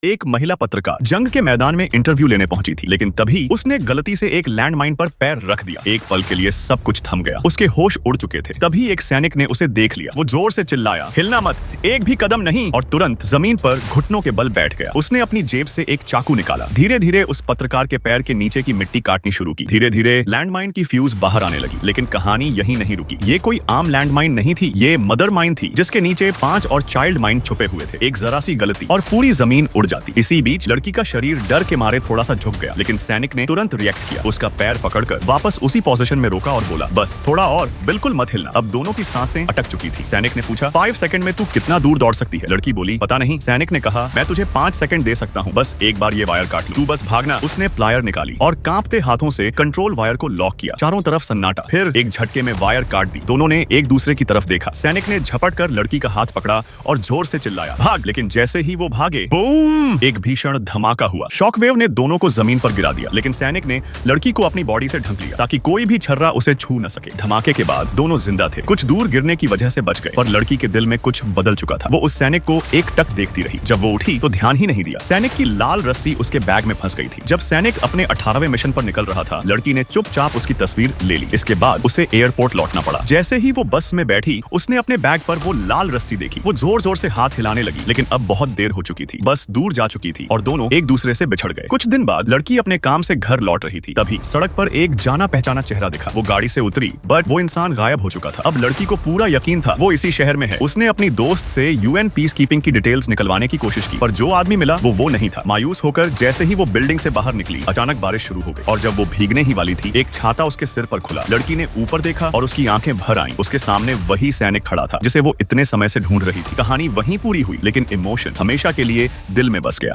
एक महिला पत्रकार जंग के मैदान में इंटरव्यू लेने पहुंची थी, लेकिन तभी उसने गलती से एक लैंडमाइन पर पैर रख दिया। एक पल के लिए सब कुछ थम गया, उसके होश उड़ चुके थे। तभी एक सैनिक ने उसे देख लिया। वो जोर से चिल्लाया, हिलना मत, एक भी कदम नहीं, और तुरंत जमीन पर घुटनों के बल बैठ गया। उसने अपनी जेब से एक चाकू निकाला, धीरे धीरे उस पत्रकार के पैर के नीचे की मिट्टी काटनी शुरू की। धीरे धीरे लैंडमाइन की फ्यूज बाहर आने लगी, लेकिन कहानी यही नहीं रुकी। ये कोई आम लैंडमाइन नहीं थी, ये मदर माइन थी, जिसके नीचे 5 और चाइल्ड माइन छुपे हुए थे। एक जरा सी गलती और पूरी जमीन उड़ जाती। इसी बीच लड़की का शरीर डर के मारे थोड़ा सा झुक गया, लेकिन सैनिक ने तुरंत रिएक्ट किया। उसका पैर पकड़कर वापस उसी पोजीशन में रोका और बोला, बस थोड़ा और, बिल्कुल मत हिलना। अब दोनों की सांसें अटक चुकी थी। सैनिक ने पूछा, 5 सेकंड में तू कितना दूर दौड़ सकती है? लड़की बोली, पता नहीं। सैनिक ने कहा, मैं तुझे 5 सेकंड दे सकता हूँ, बस एक बार ये वायर काट लो, तू बस भागना। उसने प्लायर निकाली और कांपते हाथों से कंट्रोल वायर को लॉक किया। चारों तरफ सन्नाटा। फिर एक झटके में वायर काट दी। दोनों ने एक दूसरे की तरफ देखा। सैनिक ने झपट कर लड़की का हाथ पकड़ा और जोर से चिल्लाया, भाग। लेकिन जैसे ही वो भागे, बूम, एक भीषण धमाका हुआ। शॉकवेव ने दोनों को जमीन पर गिरा दिया, लेकिन सैनिक ने लड़की को अपनी बॉडी से ढक लिया ताकि कोई भी छर्रा उसे छू न सके। धमाके के बाद दोनों जिंदा थे। कुछ दूर गिरने की वजह से बच गए, पर लड़की के दिल में कुछ बदल चुका था। वो उस सैनिक को एकटक देखती रही। जब वो उठी तो ध्यान ही नहीं दिया। सैनिक की लाल रस्सी उसके बैग में फंस गई थी। जब सैनिक अपने 18वें मिशन पर निकल रहा था, लड़की ने चुपचाप उसकी तस्वीर ले ली। इसके बाद उसे एयरपोर्ट लौटना पड़ा। जैसे ही वो बस में बैठी, उसने अपने बैग पर वो लाल रस्सी देखी। वो जोर जोर से हाथ हिलाने लगी, लेकिन अब बहुत देर हो चुकी थी। बस दूर जा चुकी थी और दोनों एक दूसरे से बिछड़ गए। कुछ दिन बाद लड़की अपने काम से घर लौट रही थी। तभी सड़क पर एक जाना पहचाना चेहरा दिखा। वो गाड़ी से उतरी, बट वो इंसान गायब हो चुका था। अब लड़की को पूरा यकीन था वो इसी शहर में है। उसने अपनी दोस्त से यूएन पीस कीपिंग की डिटेल्स निकलवाने की कोशिश की, पर जो आदमी मिला वो नहीं था। मायूस होकर जैसे ही वो बिल्डिंग से बाहर निकली, अचानक बारिश शुरू हो गई और जब वो भीगने ही वाली थी, एक छाता उसके सिर पर खुला। लड़की ने ऊपर देखा और उसकी आंखें भर आईं। उसके सामने वही सैनिक खड़ा था जिसे वो इतने समय से ढूंढ रही थी। कहानी वहीं पूरी हुई, लेकिन इमोशन हमेशा के लिए दिल में बस गया।